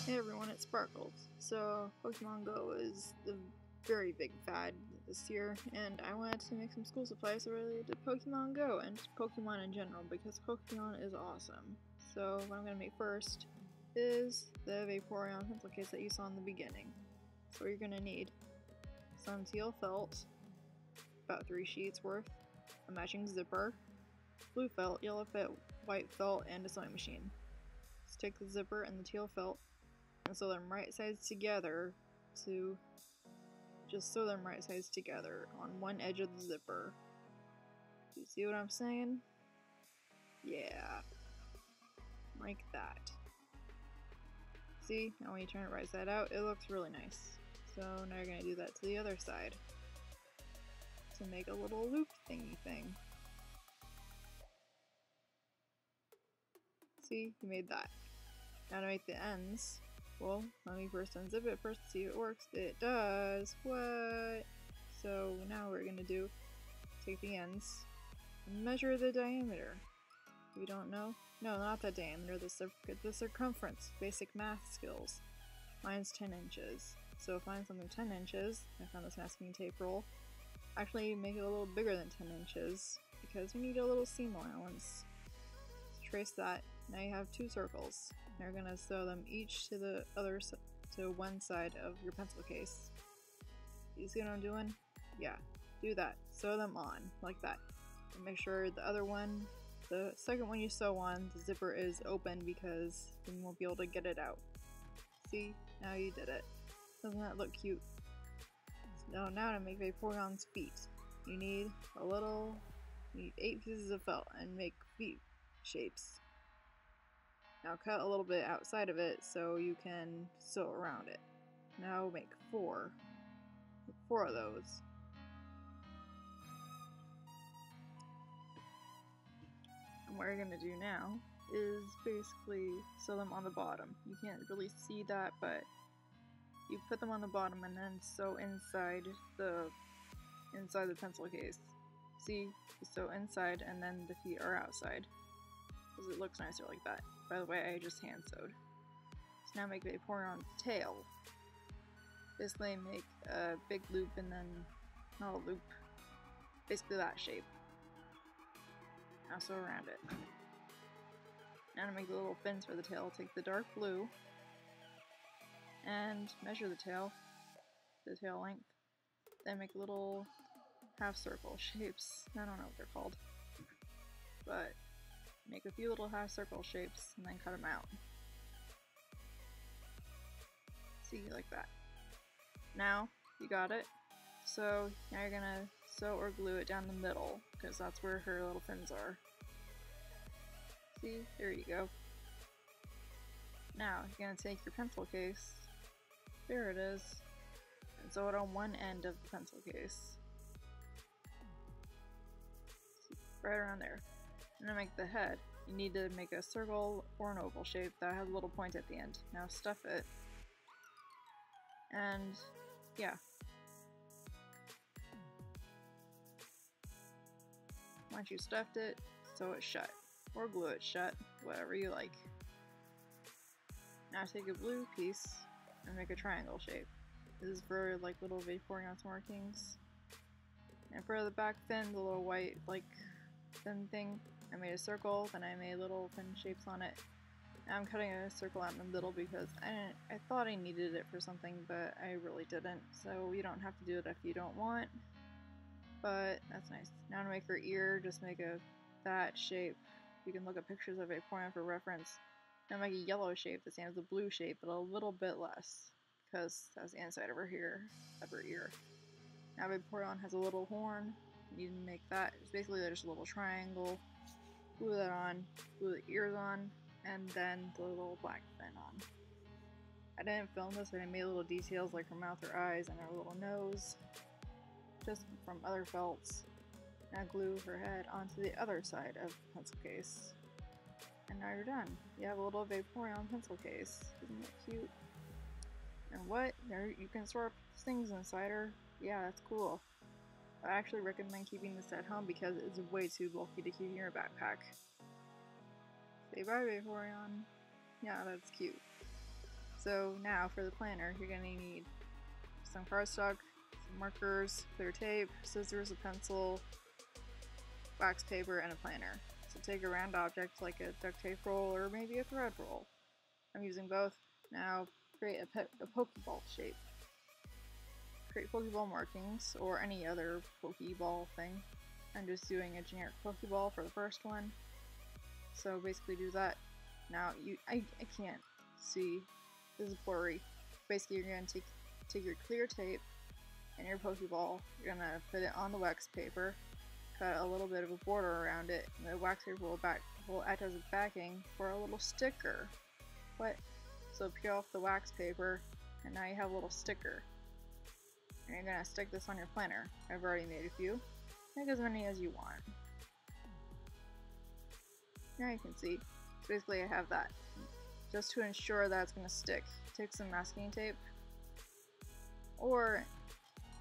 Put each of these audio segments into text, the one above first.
Hey everyone, it's Sparkles. So, Pokemon Go is the very big fad this year, and I wanted to make some school supplies related to Pokemon Go and just Pokemon in general because Pokemon is awesome. So, what I'm going to make first is the Vaporeon pencil case that you saw in the beginning. So, what you're going to need some teal felt, about 3 sheets worth, a matching zipper, blue felt, yellow felt, white felt, and a sewing machine. Just take the zipper and the teal felt and sew them right sides together to just sew them right sides together on one edge of the zipper. Do you see what I'm saying? Yeah. Like that. See? Now when you turn it right side out, it looks really nice. So now you're going to do that to the other side to make a little loop thingy thing. See? You made that. Now to make the ends, well, let me first unzip it first to see if it works. It does! What? So now we're gonna do, take the ends and measure the diameter. We don't know? No, not the diameter, the circumference. Basic math skills. Mine's 10 inches. So find something 10 inches. I found this masking tape roll. Actually make it a little bigger than 10 inches because we need a little seam allowance. Trace that. Now you have 2 circles. Now you're gonna sew them each to the other to one side of your pencil case. You see what I'm doing? Yeah, do that. Sew them on like that. And make sure the other one, the second one you sew on, the zipper is open because then you won't be able to get it out. See? Now you did it. Doesn't that look cute? So now to make Vaporeon's feet, you need 8 pieces of felt and make feet shapes. Now cut a little bit outside of it so you can sew around it. Now make 4. 4 of those. And what you're going to do now is basically sew them on the bottom. You can't really see that, but you put them on the bottom and then sew inside the pencil case. See, you sew inside and then the feet are outside. Because it looks nicer like that. By the way, I just hand sewed. So now make Vaporeon's tail. Basically make a big loop and then, not a loop, basically that shape. Now sew around it. Now to make the little fins for the tail, take the dark blue and measure the tail length. Then make little half circle shapes. I don't know what they're called. But make a few little half circle shapes and then cut them out. See, like that. Now, you got it. So now you're gonna sew or glue it down the middle, because that's where her little fins are. See, there you go. Now, you're gonna take your pencil case, there it is, and sew it on one end of the pencil case. See, right around there. And to make the head, you need to make a circle or an oval shape that has a little point at the end. Now stuff it. And yeah. Once you stuffed it, sew it shut. Or glue it shut, whatever you like. Now take a blue piece and make a triangle shape. This is for like little Vaporeon markings. And for the back fin, the little white like fin thing, I made a circle, then I made little fin shapes on it. Now I'm cutting a circle out in the middle because I thought I needed it for something, but I really didn't. So you don't have to do it if you don't want. But that's nice. Now to make her ear, just make that shape. You can look at pictures of Vaporeon for reference. Now make a yellow shape the same as the blue shape, but a little bit less. Because that's the inside of her ear. Now Vaporeon has a little horn. You need to make that. It's basically there's a little triangle. Glue that on, glue the ears on, and then the little black fin on. I didn't film this, but I made little details like her mouth, her eyes, and her little nose, just from other felts. Now glue her head onto the other side of the pencil case. And now you're done. You have a little Vaporeon pencil case. Isn't that cute? And what? There, you can store things inside her. Yeah, that's cool. I actually recommend keeping this at home because it's way too bulky to keep in your backpack. Say bye, Vaporeon. Yeah, that's cute. So now for the planner, you're going to need some cardstock, some markers, clear tape, scissors, a pencil, wax paper, and a planner. So take a round object like a duct tape roll or maybe a thread roll. I'm using both. Now create a Pokeball shape. Create Pokeball markings or any other Pokeball thing. I'm just doing a generic Pokeball for the first one. So basically do that. Now I can't see. This is blurry. Basically you're going to take your clear tape and your Pokeball. You're going to put it on the wax paper. Cut a little bit of a border around it, and the wax paper will act as a backing for a little sticker. What? So peel off the wax paper, and now you have a little sticker. And you're gonna stick this on your planner. I've already made a few. Make as many as you want. Now you can see. So basically I have that. Just to ensure that it's gonna stick, take some masking tape, or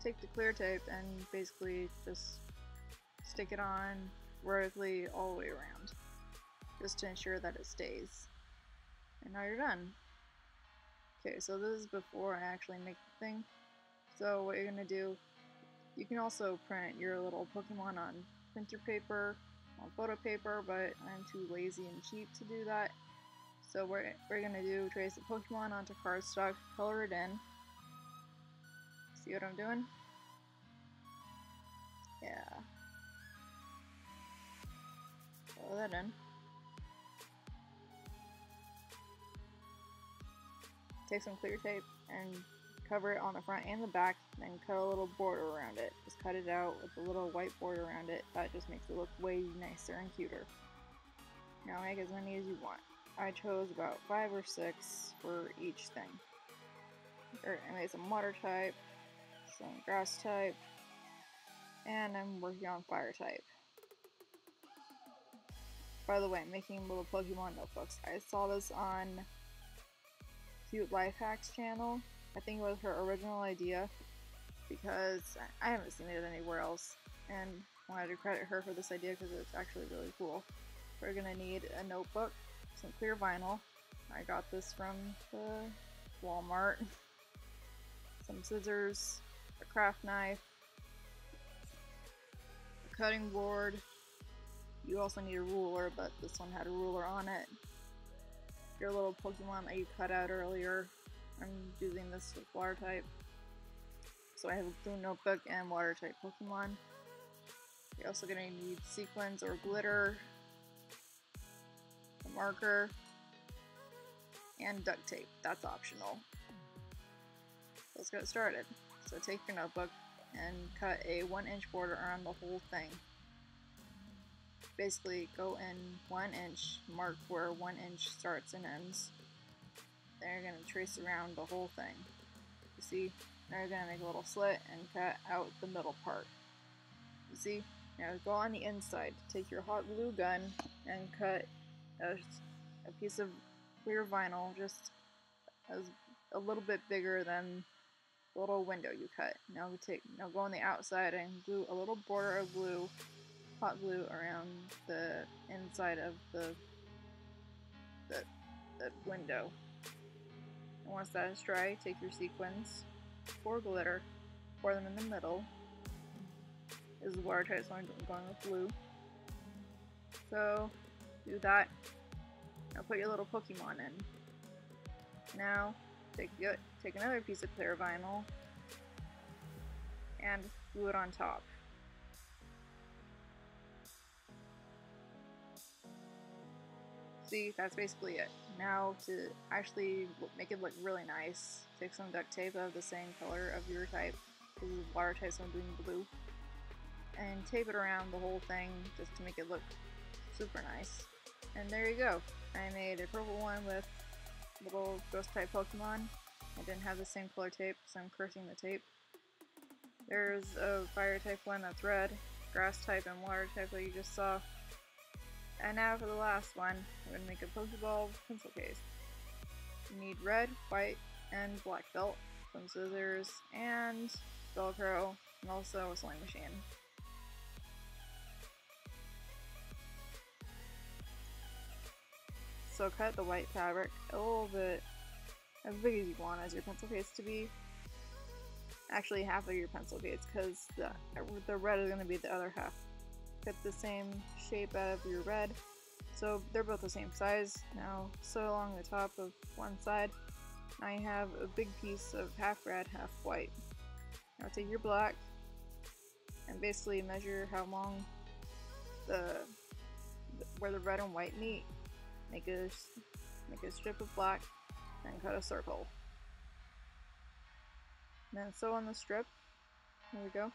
take the clear tape and basically just stick it on vertically all the way around, just to ensure that it stays. And now you're done. Okay, so this is before I actually make the thing. So what you're gonna do, you can also print your little Pokemon on printer paper, on photo paper, but I'm too lazy and cheap to do that. So what we're gonna do, trace the Pokemon onto cardstock, color it in. See what I'm doing? Yeah. Color that in. Take some clear tape and cover it on the front and the back, and then cut a little border around it. Just cut it out with a little white border around it. That just makes it look way nicer and cuter. Now make as many as you want. I chose about 5 or 6 for each thing. I made some water type, some grass type, and I'm working on fire type. By the way, I'm making little Pokemon notebooks. I saw this on Cute Life Hacks channel. I think it was her original idea because I haven't seen it anywhere else, and wanted to credit her for this idea because it's actually really cool. We're gonna need a notebook, some clear vinyl. I got this from the Walmart. Some scissors, a craft knife, a cutting board. You also need a ruler, but this one had a ruler on it. Your little Pokemon that you cut out earlier. I'm using this with water type. So I have a blue notebook and water type Pokemon. You're also going to need sequins or glitter, a marker, and duct tape. That's optional. Let's get started. So take your notebook and cut a 1-inch border around the whole thing. Basically go in 1 inch, mark where 1 inch starts and ends. Then you're going to trace around the whole thing. You see? Now you're going to make a little slit and cut out the middle part. You see? Now go on the inside. Take your hot glue gun and cut a piece of clear vinyl just as a little bit bigger than the little window you cut. Now go on the outside and glue a little border of glue, hot glue, around the inside of the window. And once that is dry, take your sequins or glitter, pour them in the middle. This is water type, so I'm going with blue. So do that. Now put your little Pokemon in. Now take another piece of clear vinyl and glue it on top. See, that's basically it. Now to actually make it look really nice, take some duct tape of the same color of your type. This is water type, so I'm doing blue. And tape it around the whole thing just to make it look super nice. And there you go. I made a purple one with little ghost type Pokemon. I didn't have the same color tape, so I'm cursing the tape. There's a fire type one that's red, grass type and water type that you just saw. And now for the last one, I'm going to make a Pokeball pencil case. You need red, white, and black felt, some scissors, and Velcro, and also a sewing machine. So cut the white fabric a little bit as big as you want as your pencil case to be. Actually, half of your pencil case, because the red is going to be the other half. Get the same shape out of your red, so they're both the same size. Now sew along the top of one side. Now you have a big piece of half red, half white. Now take your black and basically measure how long where the red and white meet. Make a strip of black and cut a circle. And then sew on the strip. There we go.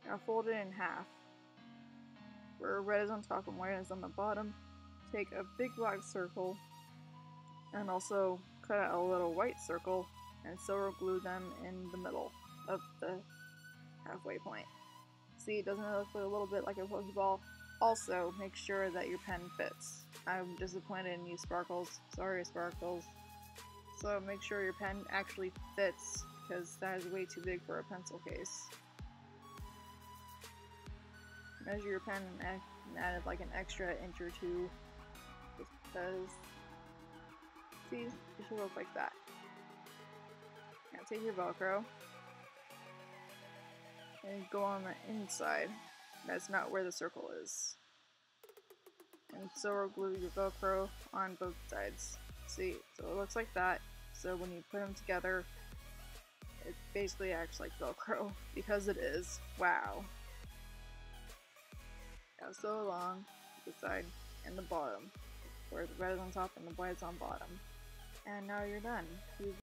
Now fold it in half. Where red is on top and white is on the bottom. Take a big black circle and also cut out a little white circle and silver glue them in the middle of the halfway point. See, doesn't it look a little bit like a Pokeball? Also, make sure that your pen fits. I'm disappointed in you, Sparkles. Sorry, Sparkles. So make sure your pen actually fits, because that is way too big for a pencil case. Measure your pen and add like an extra inch or two, just because, see, it should look like that. Now take your Velcro and go on the inside. That's not where the circle is. And silver glue your Velcro on both sides. See, so it looks like that. So when you put them together, it basically acts like Velcro, because it is. Wow. Now sew along the side and the bottom, where the red is on top and the white is on bottom. And now you're done.